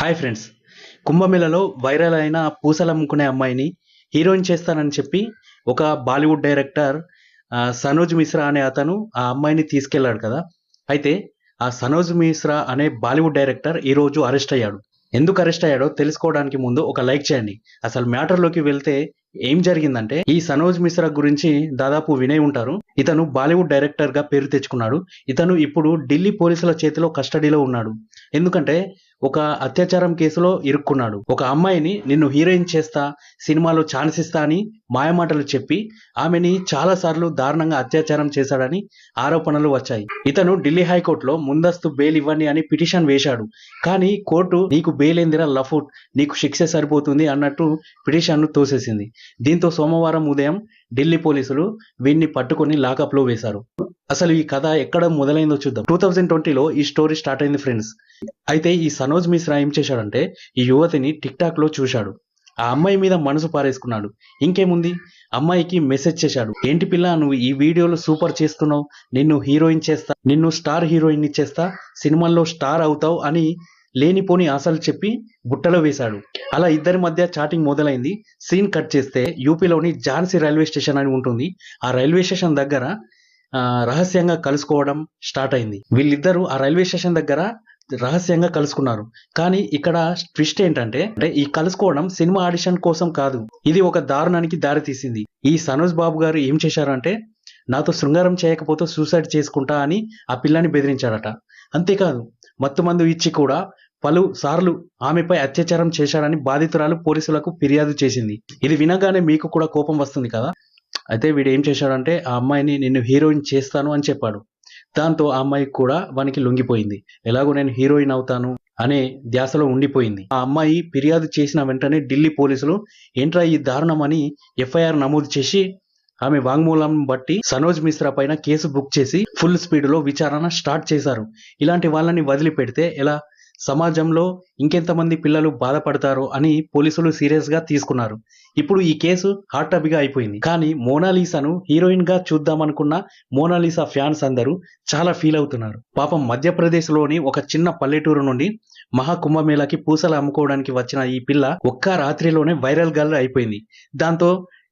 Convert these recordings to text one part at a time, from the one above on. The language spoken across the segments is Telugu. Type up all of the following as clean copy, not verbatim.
Hi friends. కుంభమేళలో వైరల్ అయిన పూసలమ్ముకునే అమ్మాయిని హీరోయిన్ చేస్తానని చెప్పి ఒక బాలీవుడ్ డైరెక్టర్ సనోజ్ మిశ్రా అనే అతను ఆ అమ్మాయిని తీసుకెళ్లాడు కదా. అయితే ఆ సనోజ్ మిశ్రా అనే బాలీవుడ్ డైరెక్టర్ ఈరోజు అరెస్ట్ అయ్యాడు. ఎందుకు అరెస్ట్ అయ్యాడో తెలుసుకోవడానికి ముందు ఒక లైక్ చేయండి. అసలు మ్యాటర్లోకి వెళ్తే ఏం జరిగిందంటే, ఈ సనోజ్ మిశ్రా గురించి దాదాపు వినే ఉంటారు. ఇతను బాలీవుడ్ డైరెక్టర్ గా పేరు తెచ్చుకున్నాడు. ఇతను ఇప్పుడు ఢిల్లీ పోలీసుల చేతిలో కస్టడీలో ఉన్నాడు. ఎందుకంటే ఒక అత్యాచారం కేసులో ఇరుక్కున్నాడు. ఒక అమ్మాయిని నిన్ను హీరోయిన్ చేస్తా, సినిమాలో ఛాన్స్ ఇస్తా అని మాయమాటలు చెప్పి ఆమెని చాలా సార్లు దారుణంగా అత్యాచారం చేశాడని ఆరోపణలు వచ్చాయి. ఇతను ఢిల్లీ హైకోర్టులో ముందస్తు బెయిల్ ఇవ్వండి అని పిటిషన్ వేశాడు. కానీ కోర్టు నీకు బెయిల్ ఏందిరా లఫుట్, నీకు శిక్ష సరిపోతుంది అన్నట్టు పిటిషన్ను తోసేసింది. దీంతో సోమవారం ఉదయం ఢిల్లీ పోలీసులు వీడిని పట్టుకొని లాకప్లో వేశారు. అసలు ఈ కథ ఎక్కడ మొదలైందో చూద్దాం. 2020లో ఈ స్టోరీ స్టార్ట్ అయింది ఫ్రెండ్స్. అయితే ఈ సనోజ్ మిశ్రా ఏం చేశాడంటే, ఈ యువతిని టిక్ టాక్ లో చూశాడు. ఆ అమ్మాయి మీద మనసు పారేసుకున్నాడు. ఇంకేముంది, అమ్మాయికి మెసేజ్ చేశాడు. ఏంటి పిల్ల, నువ్వు ఈ వీడియోలో సూపర్ చేస్తున్నావు, నిన్ను హీరోయిన్ చేస్తా, నిన్ను స్టార్ హీరోయిన్ చేస్తా, సినిమాల్లో స్టార్ అవుతావు అని లేనిపోని ఆశలు చెప్పి బుట్టలో వేశాడు. అలా ఇద్దరి మధ్య చాటింగ్ మొదలైంది. సీన్ కట్ చేస్తే యూపీలోని ఝాన్సీ రైల్వే స్టేషన్ అని ఉంటుంది. ఆ రైల్వే స్టేషన్ దగ్గర రహస్యంగా కలుసుకోవడం స్టార్ట్ అయింది. వీళ్ళిద్దరూ ఆ రైల్వే స్టేషన్ దగ్గర రహస్యంగా కలుసుకున్నారు. కానీ ఇక్కడ ట్విస్ట్ ఏంటంటే, ఈ కలుసుకోవడం సినిమా ఆడిషన్ కోసం కాదు, ఇది ఒక దారుణానికి దారి తీసింది. ఈ సనోజ్ బాబు గారు ఏం చేశారంటే, నాతో శృంగారం చేయకపోతే సూసైడ్ చేసుకుంటా అని ఆ పిల్లని బెదిరించాడట. అంతేకాదు, మత్తుమందు ఇచ్చి కూడా పలు సార్లు ఆమెపై అత్యాచారం చేశాడని బాధితురాలు పోలీసులకు ఫిర్యాదు చేసింది. ఇది వినగానే మీకు కూడా కోపం వస్తుంది కదా. అయితే వీడు ఏం చేశాడంటే, ఆ అమ్మాయిని నిన్ను హీరోయిన్ చేస్తాను అని చెప్పాడు. దాంతో ఆ అమ్మాయి కూడా వానికి లొంగిపోయింది. ఎలాగో నేను హీరోయిన్ అవుతాను అనే ధ్యాసలో ఉండిపోయింది. ఆ అమ్మాయి ఫిర్యాదు చేసిన వెంటనే ఢిల్లీ పోలీసులు ఏంట్రా ఈ దారుణం అని ఎఫ్ఐఆర్ నమోదు చేసి ఆమె వాంగ్మూలం బట్టి సనోజ్ మిశ్రా పైన కేసు బుక్ చేసి ఫుల్ స్పీడ్ లో విచారణ స్టార్ట్ చేశారు. ఇలాంటి వాళ్ళని వదిలిపెడితే ఎలా, సమాజంలో ఇంకెంతమంది పిల్లలు బాధపడతారో అని పోలీసులు సీరియస్ గా తీసుకున్నారు. ఇప్పుడు ఈ కేసు హాట్ టాపిక్ గా అయిపోయింది. కానీ మోనాలిసాను హీరోయిన్ గా చూద్దామనుకున్న మోనాలిసా ఫ్యాన్స్ అందరూ చాలా ఫీల్ అవుతున్నారు. పాపం మధ్యప్రదేశ్ లోని ఒక చిన్న పల్లెటూరు నుండి మహాకుంభమేళాకి పూసలు అమ్ముకోవడానికి వచ్చిన ఈ పిల్ల ఒక్క రాత్రిలోనే వైరల్ గర్ల్ అయిపోయింది. దాంతో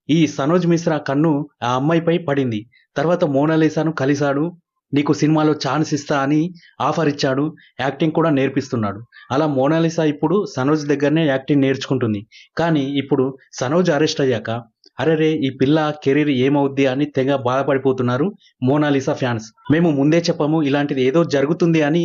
ఈ సనోజ్ మిశ్రా కన్ను ఆ అమ్మాయిపై పడింది. తర్వాత మోనాలిసాను కలిశాడు, నీకు సినిమాలో ఛాన్స్ ఇస్తా అని ఆఫర్ ఇచ్చాడు, యాక్టింగ్ కూడా నేర్పిస్తున్నాడు. అలా మోనాలిసా ఇప్పుడు సనోజ్ దగ్గరనే యాక్టింగ్ నేర్చుకుంటుంది. కానీ ఇప్పుడు సనోజ్ అరెస్ట్ అయ్యాక అరెరే ఈ పిల్ల కెరీర్ ఏమవుద్ది అని తెగ బాధపడిపోతున్నారు మోనాలిసా ఫ్యాన్స్. మేము ముందే చెప్పాము ఇలాంటిది ఏదో జరుగుతుంది అని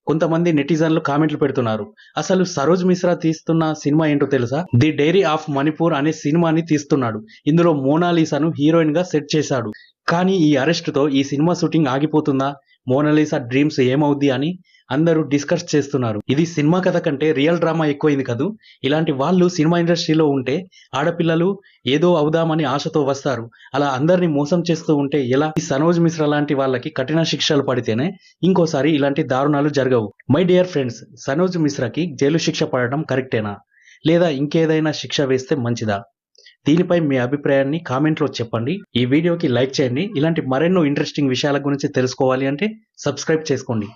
కొంతమంది నెటిజన్లు కామెంట్లు పెడుతున్నారు. అసలు సరోజ్ మిశ్రా తీస్తున్న సినిమా ఏంటో తెలుసా? ది డైరీ ఆఫ్ మణిపూర్ అనే సినిమాని తీస్తున్నాడు. ఇందులో మోనాలిసాను హీరోయిన్ గా సెట్ చేశాడు. కానీ ఈ అరెస్ట్ తో ఈ సినిమా షూటింగ్ ఆగిపోతుందా, మోనాలిసా డ్రీమ్స్ ఏమవుద్ది అని అందరూ డిస్కస్ చేస్తున్నారు. ఇది సినిమా కథ కంటే రియల్ డ్రామా ఎక్కువైంది కదూ. ఇలాంటి వాళ్ళు సినిమా ఇండస్ట్రీలో ఉంటే ఆడపిల్లలు ఏదో అవుదామని ఆశతో వస్తారు. అలా అందరినీ మోసం చేస్తూ ఉంటే ఎలా? ఈ సనోజ్ మిశ్రా లాంటి వాళ్ళకి కఠిన శిక్షలు పడితేనే ఇంకోసారి ఇలాంటి దారుణాలు జరగవు. మై డియర్ ఫ్రెండ్స్, సనోజ్ మిశ్రాకి జైలు శిక్ష పడడం కరెక్టేనా, లేదా ఇంకేదైనా శిక్ష వేస్తే మంచిదా? దీనిపై మీ అభిప్రాయాన్ని కామెంట్లో చెప్పండి. ఈ వీడియోకి లైక్ చేయండి. ఇలాంటి మరెన్నో ఇంట్రెస్టింగ్ విషయాల గురించి తెలుసుకోవాలి అంటే సబ్స్క్రైబ్ చేసుకోండి.